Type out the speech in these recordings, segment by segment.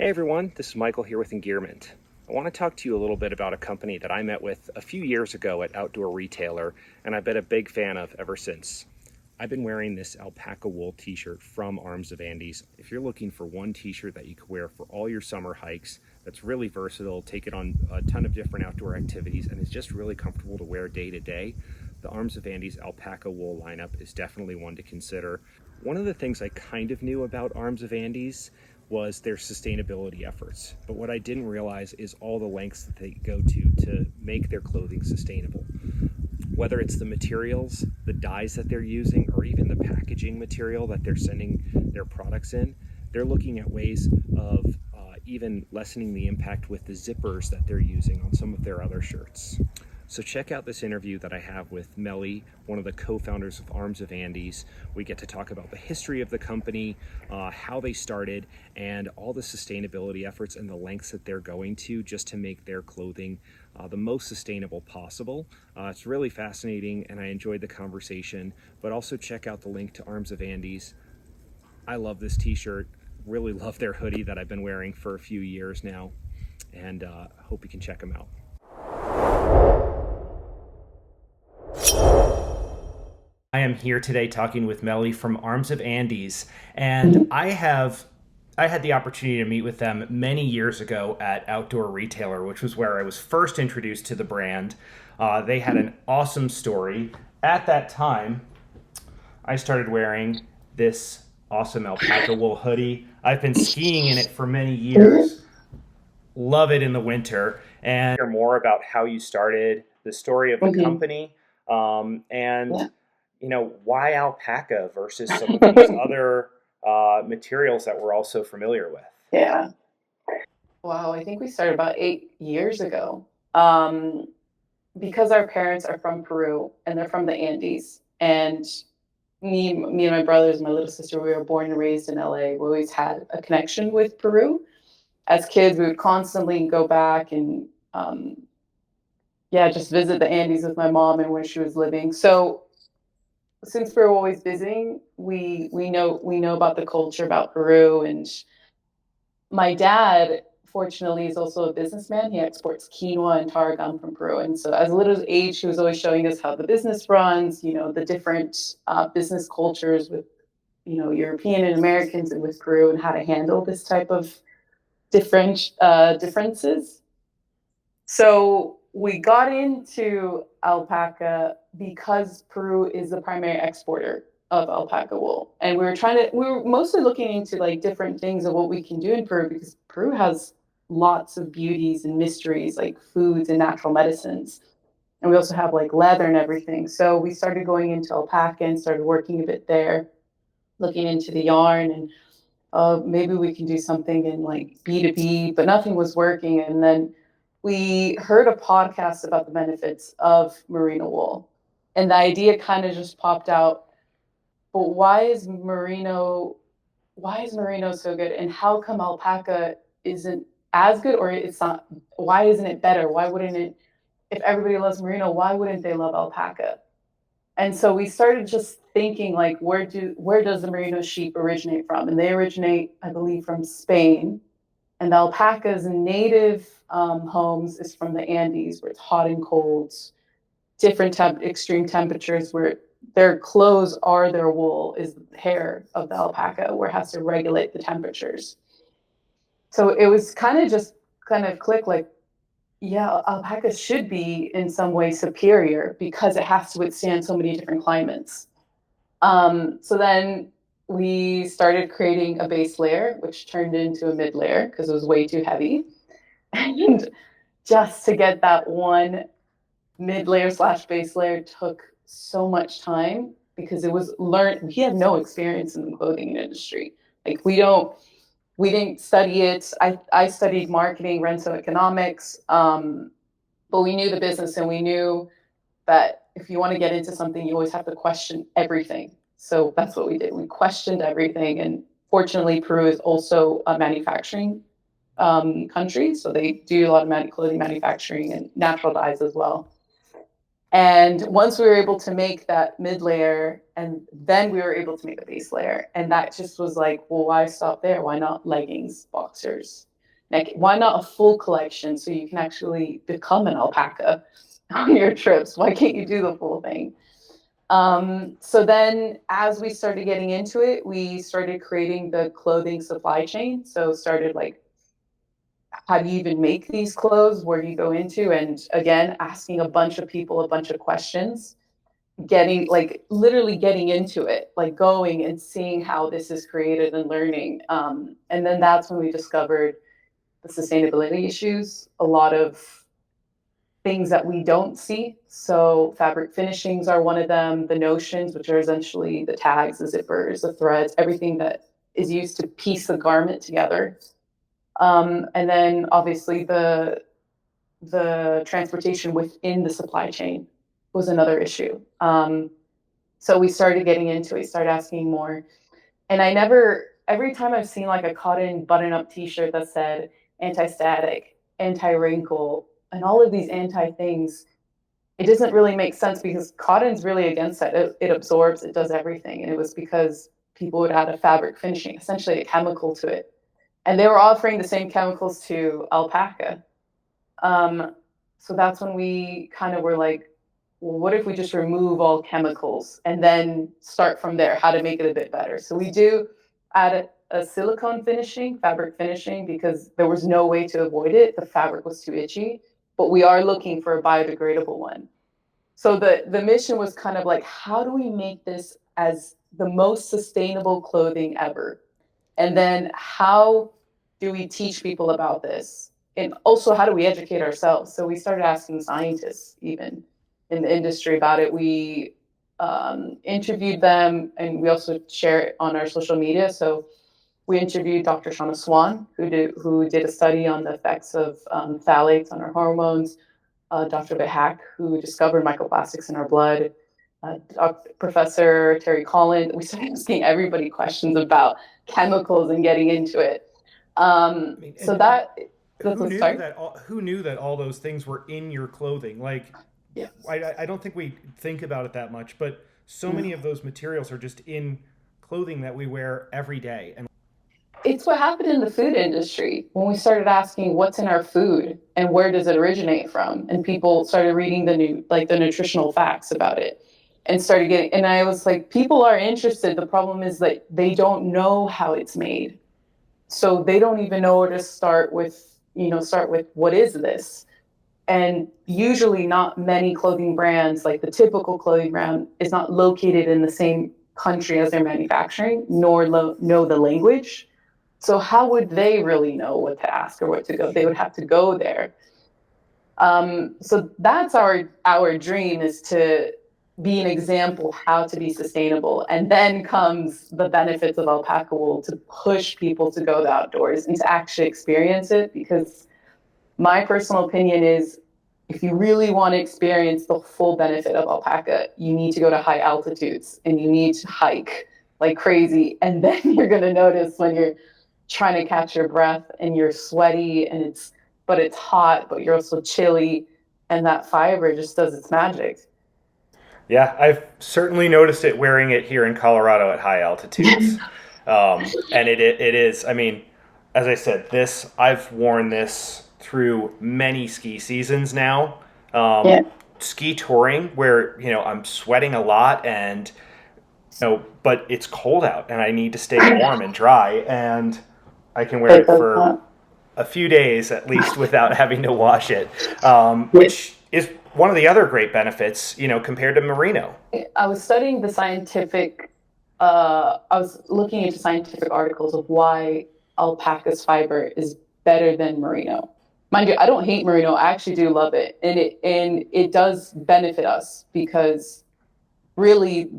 Hey everyone, this is Michael here with Engearment. I want to talk to you a little bit about a company that I met with a few years ago at Outdoor Retailer, and I've been a big fan of ever since. I've been wearing this Alpaca Wool t-shirt from Arms of Andes. If you're looking for one t-shirt that you could wear for all your summer hikes, that's really versatile, take it on a ton of different outdoor activities, and is just really comfortable to wear day to day, the Arms of Andes Alpaca Wool lineup is definitely one to consider. One of the things I kind of knew about Arms of Andes was their sustainability efforts. But what I didn't realize is all the lengths that they go to make their clothing sustainable. Whether it's the materials, the dyes that they're using, or even the packaging material that they're sending their products in, they're looking at ways of even lessening the impact with the zippers that they're using on some of their other shirts. So check out this interview that I have with Meli, one of the co-founders of Arms of Andes. We get to talk about the history of the company, how they started, and all the sustainability efforts and the lengths that they're going to just to make their clothing the most sustainable possible. It's really fascinating, and I enjoyed the conversation, but also check out the link to Arms of Andes. I love this t-shirt, really love their hoodie that I've been wearing for a few years now, and hope you can check them out. I am here today talking with Meli from Arms of Andes, and I had the opportunity to meet with them many years ago at Outdoor Retailer, which was where I was first introduced to the brand. They had an awesome story. At that time, I started wearing this awesome Alpaca Wool hoodie. I've been skiing in it for many years. Love it in the winter. And hear more about how you started, the story of the company, and why alpaca versus some of these other materials that we're also familiar with. Yeah. Wow, I think we started about 8 years ago. Because our parents are from Peru and they're from the Andes. And me and my brothers and my little sister, we were born and raised in LA. We always had a connection with Peru. As kids, we would constantly go back and just visit the Andes with my mom and when she was living. So since we were always visiting, we know about the culture about Peru. And my dad, fortunately, is also a businessman. He exports quinoa and tarragon from Peru. And so as a little age, he was always showing us how the business runs, the different business cultures with, European and Americans and with Peru, and how to handle this type of differences. So we got into alpaca because Peru is the primary exporter of alpaca wool. And we were mostly looking into like different things of what we can do in Peru, because Peru has lots of beauties and mysteries like foods and natural medicines. And we also have like leather and everything. So we started going into alpaca and started working a bit there, looking into the yarn, and maybe we can do something in like B2B, but nothing was working. And then we heard a podcast about the benefits of merino wool. And the idea kind of just popped out. But why is merino so good? And how come alpaca isn't as good, or it's not, why isn't it better? Why wouldn't it, if everybody loves merino, why wouldn't they love alpaca? And so we started just thinking like, where does the merino sheep originate from? And they originate, I believe, from Spain. And the alpaca's native homes is from the Andes, where it's hot and cold, different extreme temperatures, where their clothes are their wool, is the hair of the alpaca, where it has to regulate the temperatures. So it was kind of click like, yeah, alpaca should be in some way superior because it has to withstand so many different climates. So then we started creating a base layer, which turned into a mid layer because it was way too heavy. And just to get that one mid layer / base layer took so much time because it was learned. We had no experience in the clothing industry. Like we didn't study it. I studied marketing, rental economics, but we knew the business, and we knew that if you want to get into something, you always have to question everything. So that's what we did. We questioned everything. And fortunately, Peru is also a manufacturing country. So they do a lot of clothing manufacturing and natural dyes as well. And once we were able to make that mid layer, and then we were able to make a base layer, and that just was like, well, why stop there? Why not leggings, boxers? Like, why not a full collection so you can actually become an alpaca on your trips? Why can't you do the full thing? So then as we started getting into it, we started creating the clothing supply chain. So started like, how do you even make these clothes? Where do you go into? And again, asking a bunch of people a bunch of questions, getting like literally getting into it, like going and seeing how this is created and learning. And then that's when we discovered the sustainability issues, a lot of things that we don't see. So fabric finishings are one of them, the notions, which are essentially the tags, the zippers, the threads, everything that is used to piece the garment together. And then obviously the transportation within the supply chain was another issue. So we started getting into it, started asking more. And I never, every time I've seen like a cotton button up t shirt that said anti static, anti wrinkle, and all of these anti things, it doesn't really make sense because cotton's really against that. It absorbs, it does everything. And it was because people would add a fabric finishing, essentially a chemical to it. And they were offering the same chemicals to alpaca. Um, so that's when we kind of were like, well, what if we just remove all chemicals and then start from there, how to make it a bit better? So we do add a silicone finishing, fabric finishing, because there was no way to avoid it. The fabric was too itchy, but we are looking for a biodegradable one. So the mission was kind of like, how do we make this as the most sustainable clothing ever? And then how do we teach people about this? And also, how do we educate ourselves? So we started asking scientists, even in the industry, about it. We interviewed them, and we also share it on our social media. So we interviewed Dr. Shauna Swan, who did a study on the effects of phthalates on our hormones. Dr. Behak, who discovered microplastics in our blood. Professor Terry Collins. We started asking everybody questions about chemicals and getting into it. I mean, So that that's who a knew start. that all those things were in your clothing? Like, Yes. I don't think we think about it that much, but so many No. of those materials are just in clothing that we wear every day. And It's what happened in the food industry when we started asking what's in our food and where does it originate from, and people started reading the nutritional facts about it, and started getting. And I was like, people are interested. The problem is that they don't know how it's made, so they don't even know where to start with. Start with what is this? And usually not many clothing brands, like the typical clothing brand, is not located in the same country as they're manufacturing, nor know the language. So how would they really know what to ask or what to go? They would have to go there. So that's our dream, is to be an example how to be sustainable. And then comes the benefits of alpaca wool to push people to go the outdoors and to actually experience it. Because my personal opinion is, if you really want to experience the full benefit of alpaca, you need to go to high altitudes and you need to hike like crazy. And then you're going to notice when you're trying to catch your breath and you're sweaty and it's hot, but you're also chilly. And that fiber just does its magic. Yeah, I've certainly noticed it wearing it here in Colorado at high altitudes. And it is, I mean, as I said, I've worn this through many ski seasons now. Yeah. Ski touring where, I'm sweating a lot and, but it's cold out and I need to stay warm and dry and I can wear It it does for not. a few days at least without having to wash it, Yeah. which is one of the other great benefits, compared to merino. I was studying the scientific, I was looking into scientific articles of why alpaca's fiber is better than merino. Mind you, I don't hate merino. I actually do love it. And it does benefit us because really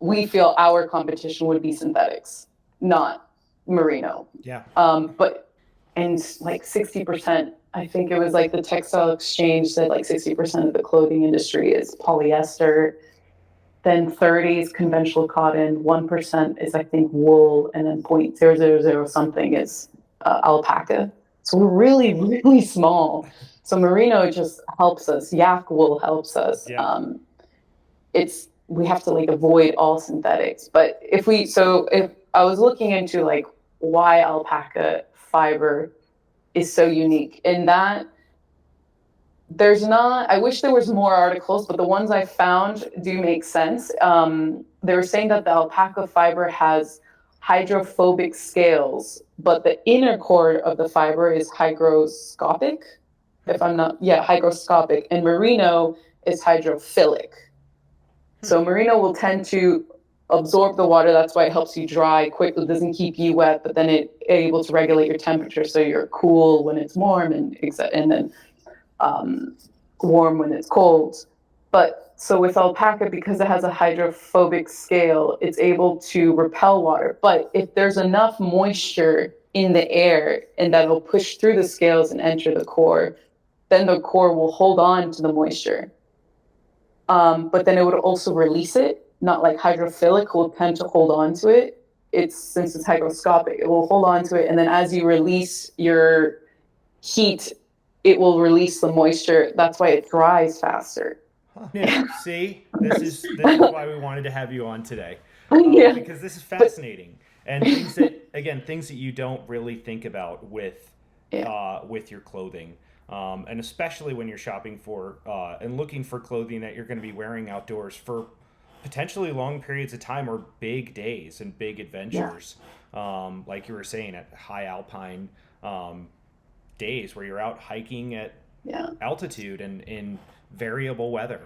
we feel our competition would be synthetics, not merino. yeah, But and like 60%, I think it was like the textile exchange said like 60% of the clothing industry is polyester, then 30 is conventional cotton, 1% is I think wool, and then 0.000 something is alpaca. So we're really, really small. So merino just helps us. Yak wool helps us. yeah. It's we have to like avoid all synthetics. But if I was looking into like why alpaca fiber is so unique in that there's not, I wish there was more articles, but the ones I found do make sense. They were saying that the alpaca fiber has hydrophobic scales, but the inner core of the fiber is hygroscopic. If I'm not, yeah, hygroscopic, and merino is hydrophilic. So merino will tend to absorb the water. That's why it helps you dry quickly. It doesn't keep you wet, but then it able to regulate your temperature so you're cool when it's warm and then warm when it's cold. But so with alpaca, because it has a hydrophobic scale, it's able to repel water. But if there's enough moisture in the air and that'll push through the scales and enter the core, then the core will hold on to the moisture. But then it would also release it, not like hydrophilic will tend to hold on to it. Since it's hygroscopic, it will hold on to it. And then as you release your heat, it will release the moisture. That's why it dries faster. Yeah, see, this is why we wanted to have you on today, Yeah. because this is fascinating and things that you don't really think about with your clothing, and especially when you're shopping for and looking for clothing that you're going to be wearing outdoors for potentially long periods of time or big days and big adventures, like you were saying at high alpine days where you're out hiking at altitude and in variable weather.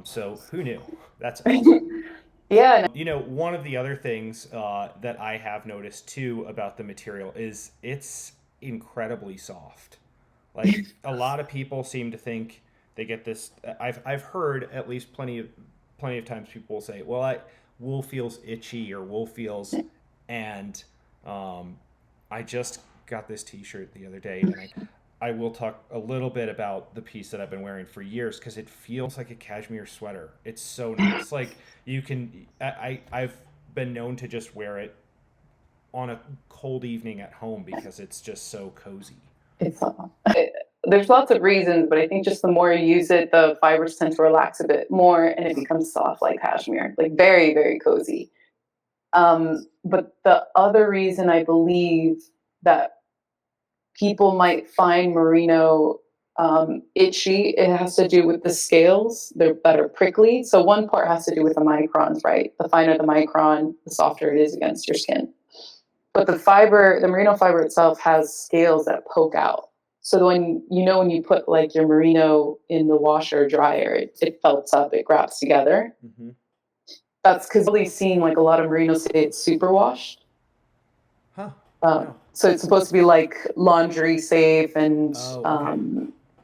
So who knew? That's awesome. Yeah. You know, one of the other things that I have noticed too about the material is it's incredibly soft. Like a lot of people seem to think they get this. I've heard at least plenty of times people will say, "Well, wool feels itchy or wool feels," and I just got this T-shirt the other day, and I will talk a little bit about the piece that I've been wearing for years because it feels like a cashmere sweater. It's so nice. Like you can, I've been known to just wear it on a cold evening at home because it's just so cozy. There's lots of reasons, but I think just the more you use it, the fibers tend to relax a bit more and it becomes soft like cashmere, like very, very cozy. But the other reason I believe that people might find merino itchy, it has to do with the scales. They're that are prickly. So one part has to do with the microns, right? The finer the micron, the softer it is against your skin. But the merino fiber itself has scales that poke out. So when you put like your merino in the washer or dryer, it felts up, it grabs together. Mm-hmm. That's because I've really seen like a lot of merino say it's super washed. Huh. So it's supposed to be like laundry safe and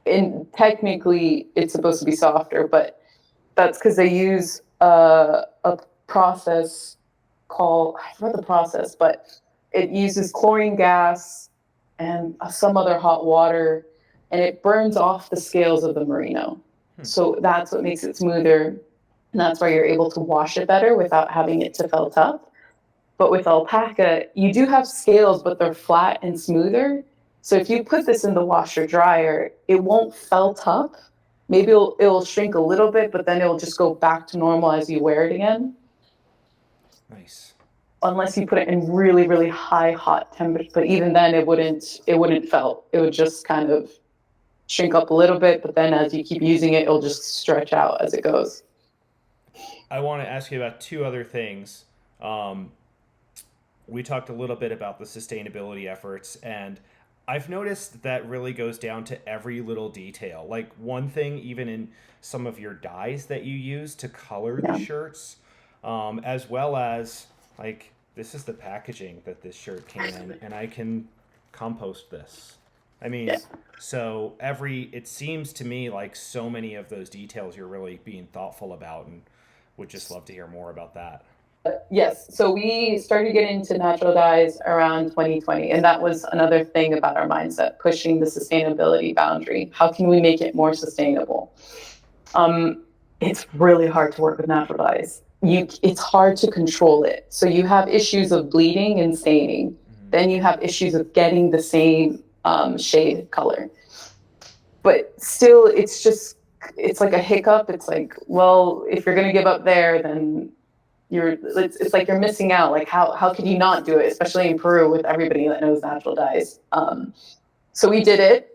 and technically it's supposed to be softer, but that's because they use a process called, I forgot the process, but it uses chlorine gas and some other hot water, and it burns off the scales of the merino. So that's what makes it smoother, and that's why you're able to wash it better without having it to felt up. But with alpaca, you do have scales, but they're flat and smoother. So if you put this in the washer dryer, it won't felt up. Maybe it'll shrink a little bit, but then it'll just go back to normal as you wear it again. Nice. Unless you put it in really, really high hot temperature, but even then it wouldn't felt. It would just kind of shrink up a little bit, but then as you keep using it, it'll just stretch out as it goes. I want to ask you about two other things. We talked a little bit about the sustainability efforts, and I've noticed that really goes down to every little detail. Like one thing, even in some of your dyes that you use to color the shirts, as well as like this is the packaging that this shirt came in, and I can compost this. I mean, so it seems to me like so many of those details you're really being thoughtful about, and would just love to hear more about that. Yes. So we started getting into natural dyes around 2020. And that was another thing about our mindset, pushing the sustainability boundary. How can we make it more sustainable? It's really hard to work with natural dyes. It's hard to control it. So you have issues of bleeding and staining. Mm-hmm. Then you have issues of getting the same shade color. But still, it's like a hiccup. It's like, well, if you're going to give up there, then it's like you're missing out. Like how could you not do it, especially in Peru with everybody that knows natural dyes. So we did it,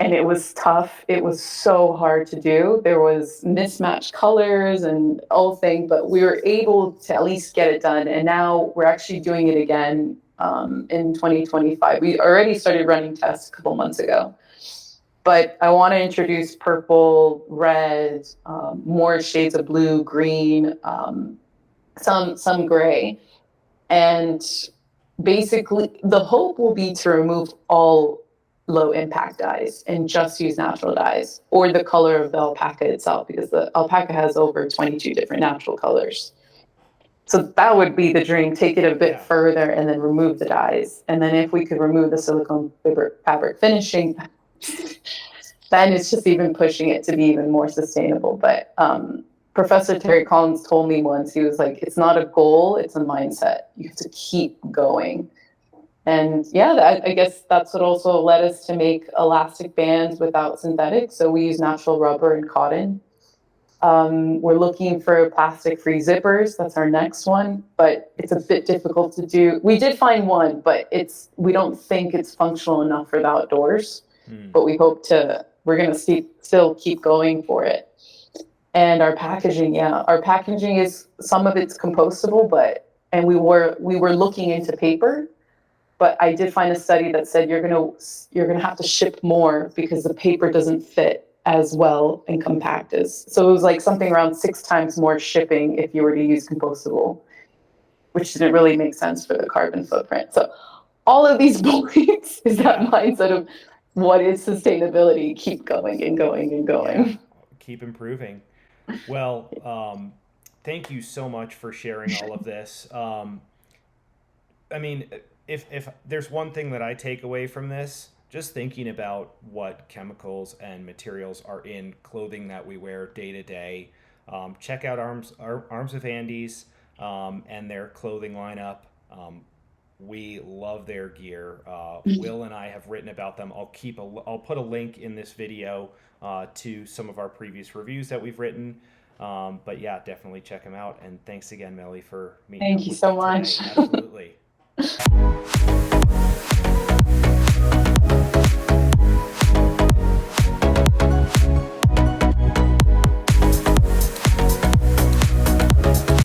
and it was tough. It was so hard to do. There was mismatched colors and all things, but we were able to at least get it done. And now we're actually doing it again in 2025. We already started running tests a couple months ago. But I want to introduce purple, red, more shades of blue, green, some gray, and basically the hope will be to remove all low impact dyes and just use natural dyes or the color of the alpaca itself, because the alpaca has over 22 different natural colors. So that would be the dream, take it a bit further and then remove the dyes. And then if we could remove the silicone fabric finishing, then it's just even pushing it to be even more sustainable. But Professor Terry Collins told me once, he was like, it's not a goal, it's a mindset. You have to keep going. And yeah, I guess that's what also led us to make elastic bands without synthetics. So we use natural rubber and cotton. We're looking for plastic-free zippers. That's our next one, but it's a bit difficult to do. We did find one, but we don't think it's functional enough for the outdoors. But we hope we're going to still keep going for it. And our packaging, our packaging is, some of it's compostable, and we were looking into paper, but I did find a study that said you're gonna have to ship more because the paper doesn't fit as well and compact as. So it was like something around 6 times more shipping if you were to use compostable, which didn't really make sense for the carbon footprint. So all of these points is that mindset of what is sustainability, keep going and going and going. Yeah, keep improving. Well, thank you so much for sharing all of this. I mean, if there's one thing that I take away from this, just thinking about what chemicals and materials are in clothing that we wear day to day, check out Arms of Andes and their clothing lineup. We love their gear. Will and I have written about them. I'll put a link in this video to some of our previous reviews that we've written. But yeah, definitely check them out. And thanks again, Meli, for meeting. Thank you so much. Absolutely.